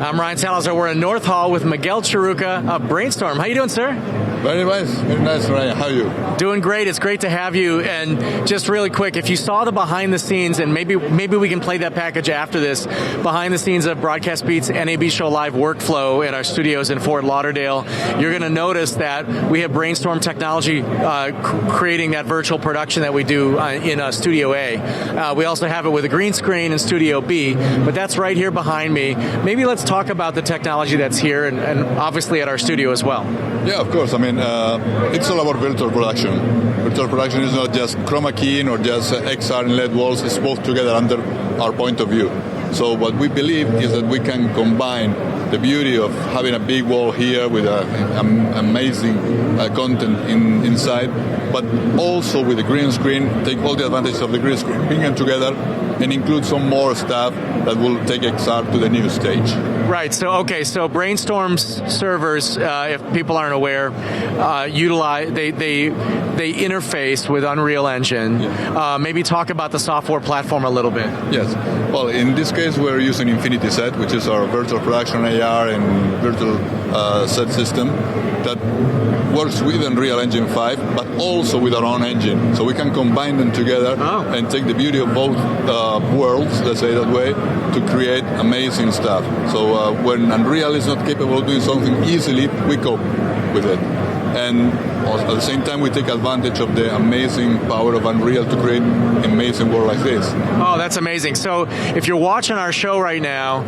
I'm Ryan Salazar. We're in North Hall with Miguel Churruca of Brainstorm. How you doing, sir? Very nice, Ryan. How are you? Doing great. It's great to have you. And just really quick, if you saw the behind the scenes, and maybe we can play that package after this, behind the scenes of Broadcast Beat's NAB Show Live workflow in our studios in Fort Lauderdale, you're going to notice that we have Brainstorm technology creating that virtual production that we do in Studio A. We also have it with a green screen in Studio B, but that's right here behind me. Maybe let's talk about the technology that's here and obviously at our studio as well. Yeah, of course. I mean, it's all about virtual production. Virtual production is not just chroma keying or just XR and LED walls. It's both together under our point of view. So what we believe is that we can combine the beauty of having a big wall here with amazing content inside, but also with the green screen, take all the advantages of the green screen, bring them together, and include some more stuff that will take XR to the new stage. Right. So Brainstorm's servers, if people aren't aware, utilize they interface with Unreal Engine. Yeah. Maybe talk about the software platform a little bit. Yes. Well, in this case, we're using Infinity Set, which is our virtual production AR and virtual set system that works with Unreal Engine 5, but also with our own engine. So we can combine them together and take the beauty of both worlds, let's say that way, to create amazing stuff. So when Unreal is not capable of doing something easily, we cope with it. And at the same time, we take advantage of the amazing power of Unreal to create an amazing world like this. Oh, that's amazing. So if you're watching our show right now,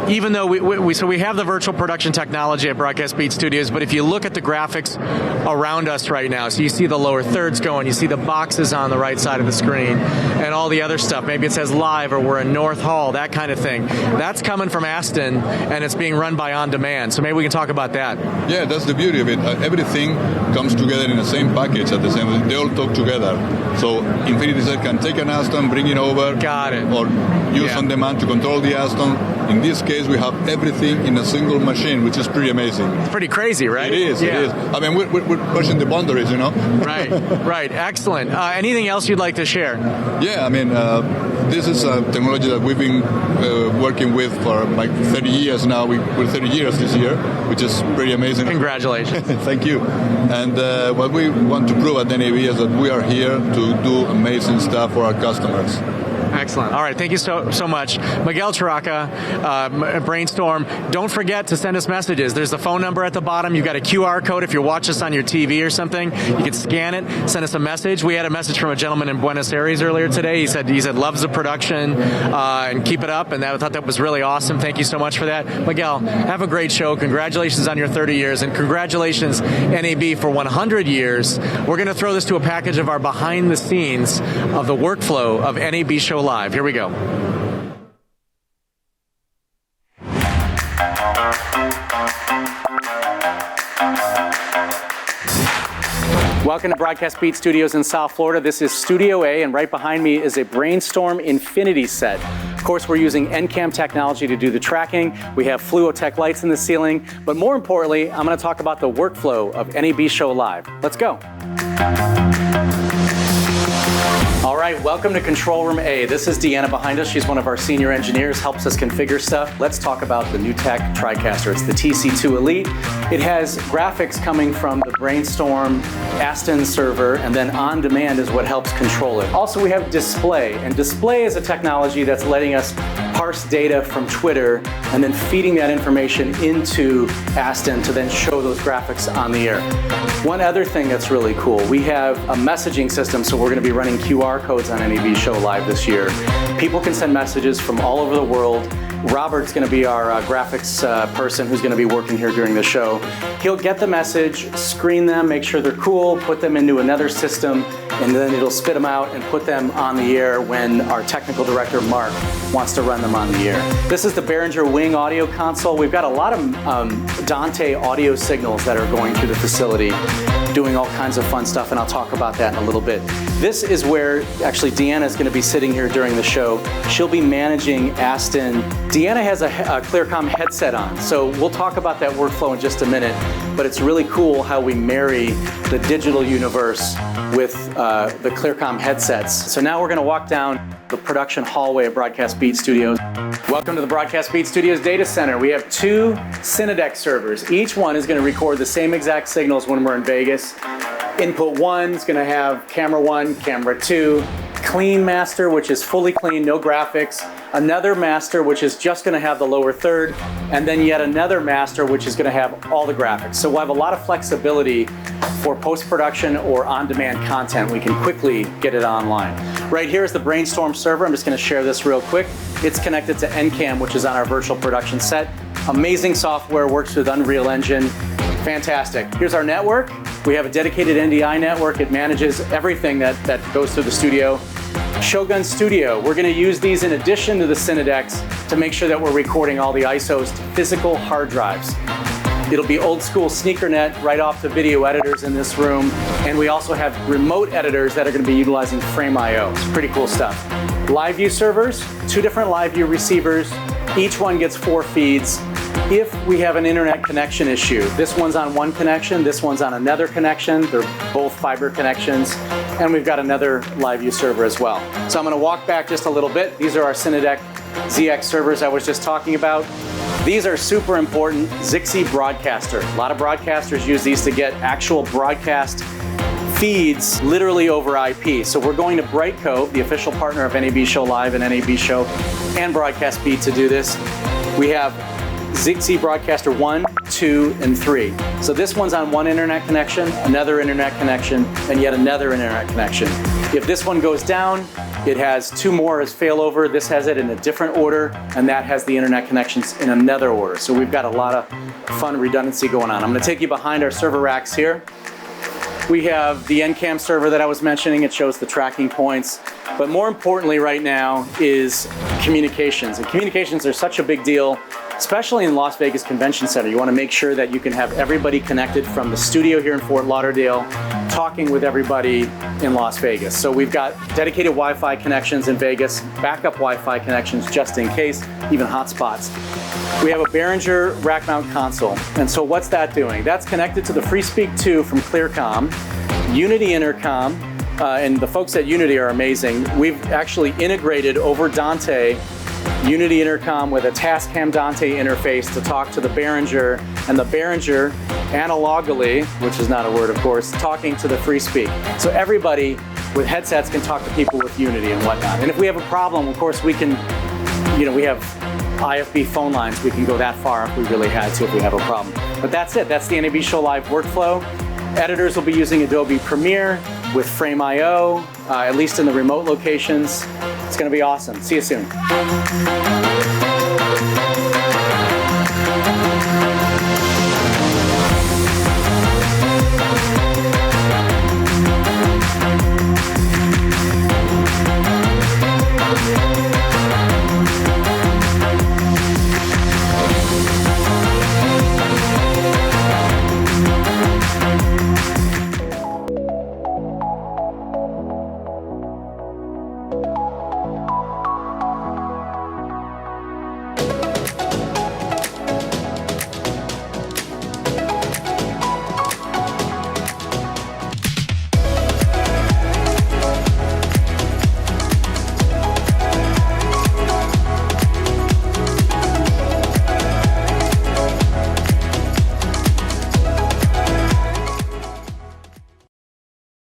even though we have the virtual production technology at Broadcast Beat Studios, but if you look at the graphics around us right now, so you see the lower thirds going, you see the boxes on the right side of the screen, and all the other stuff. Maybe it says live or we're in North Hall, that kind of thing. That's coming from Aston, and it's being run by On Demand. So maybe we can talk about that. Yeah, that's the beauty of it. Everything comes together in the same package at the same time. They all talk together. So Infinity Set can take an Aston, bring it over. Got it. Or use On Demand to control the Aston. In this case, we have everything in a single machine, which is pretty amazing. It's pretty crazy, right? It is, yeah. it is. I mean, we're pushing the boundaries, you know? Right. Excellent. Anything else you'd like to share? Yeah, I mean, this is a technology that we've been working with for like 30 years now. We're 30 years this year, which is pretty amazing. Congratulations. Thank you. And what we want to prove at NAB is that we are here to do amazing stuff for our customers. Excellent. All right. Thank you so much. Miguel Churruca, Brainstorm. Don't forget to send us messages. There's the phone number at the bottom. You've got a QR code. If you're watching us on your TV or something, you can scan it, send us a message. We had a message from a gentleman in Buenos Aires earlier today. He said loves the production and keep it up, and I thought that was really awesome. Thank you so much for that. Miguel, have a great show. Congratulations on your 30 years, and congratulations, NAB, for 100 years. We're going to throw this to a package of our behind the scenes of the workflow of NAB Show Live. Here we go. Welcome to Broadcast Beat Studios in South Florida. This is Studio A, and right behind me is a Brainstorm Infinity Set. Of course, we're using NCAM technology to do the tracking. We have Fluotech lights in the ceiling. But more importantly, I'm going to talk about the workflow of NAB Show Live. Let's go. All right, welcome to Control Room A. This is Deanna behind us. She's one of our senior engineers, helps us configure stuff. Let's talk about the new tech TriCaster. It's the TC2 Elite. It has graphics coming from the Brainstorm Aston server, and then On Demand is what helps control it. Also, we have Display, and Display is a technology that's letting us parse data from Twitter and then feeding that information into Aston to then show those graphics on the air. One other thing that's really cool, we have a messaging system, so we're going to be running QR codes on NAB Show Live this year. People can send messages from all over the world. Robert's going to be our graphics person who's going to be working here during the show. He'll get the message, screen them, make sure they're cool, put them into another system, and then it'll spit them out and put them on the air when our technical director, Mark, wants to run them on the air. This is the Behringer Wing audio console. We've got a lot of Dante audio signals that are going through the facility, doing all kinds of fun stuff, and I'll talk about that in a little bit. This is where actually Deanna is going to be sitting here during the show. She'll be managing Aston. Deanna has a Clearcom headset on, so we'll talk about that workflow in just a minute, but it's really cool how we marry the digital universe with the Clearcom headsets. So now we're going to walk down the production hallway of Broadcast Beat Studios. Welcome to the Broadcast Beat Studios data center. We have 2 Cinedeck servers. Each one is going to record the same exact signals when we're in Vegas. Input 1 is going to have camera 1, camera 2, clean master, which is fully clean, no graphics, another master, which is just going to have the lower third, and then yet another master, which is going to have all the graphics. So we'll have a lot of flexibility for post-production or on-demand content. We can quickly get it online. Right here is the Brainstorm server. I'm just going to share this real quick. It's connected to NCAM, which is on our virtual production set. Amazing software, works with Unreal Engine. Fantastic. Here's our network. We have a dedicated NDI network. It manages everything that goes through the studio. Shogun Studio. We're going to use these in addition to the Cinedecks to make sure that we're recording all the ISOs to physical hard drives. It'll be old school SneakerNet right off the video editors in this room. And we also have remote editors that are going to be utilizing Frame.io. It's pretty cool stuff. Live view servers, 2 different live view receivers. Each one gets 4 feeds. If we have an internet connection issue, this one's on one connection, this one's on another connection. They're both fiber connections. And we've got another live view server as well. So I'm going to walk back just a little bit. These are our Cinedeck ZX servers I was just talking about. These are super important. Zixi Broadcaster. A lot of broadcasters use these to get actual broadcast feeds literally over IP. So we're going to Brightcove, the official partner of NAB Show Live and NAB Show and Broadcast Beat to do this. We have Zixi Broadcaster 1, 2, and 3. So this one's on one internet connection, another internet connection, and yet another internet connection. If this one goes down, it has 2 more as failover. This has it in a different order, and that has the internet connections in another order. So we've got a lot of fun redundancy going on. I'm going to take you behind our server racks here. We have the NCAM server that I was mentioning. It shows the tracking points. But more importantly right now is communications. And communications are such a big deal, especially in Las Vegas Convention Center. You want to make sure that you can have everybody connected from the studio here in Fort Lauderdale, talking with everybody in Las Vegas. So we've got dedicated Wi-Fi connections in Vegas, backup Wi-Fi connections just in case, even hotspots. We have a Behringer rack mount console. And so what's that doing? That's connected to the FreeSpeak 2 from Clearcom, Unity Intercom, and the folks at Unity are amazing. We've actually integrated over Dante Unity Intercom with a Tascam Dante interface to talk to the Behringer, and the Behringer analogically, which is not a word of course, talking to the FreeSpeak. So everybody with headsets can talk to people with Unity and whatnot. And if we have a problem, of course we can, we have IFB phone lines. We can go that far if we really had to if we have a problem. But that's it. That's the NAB Show Live workflow. Editors will be using Adobe Premiere with Frame.io, at least in the remote locations. It's going to be awesome. See you soon.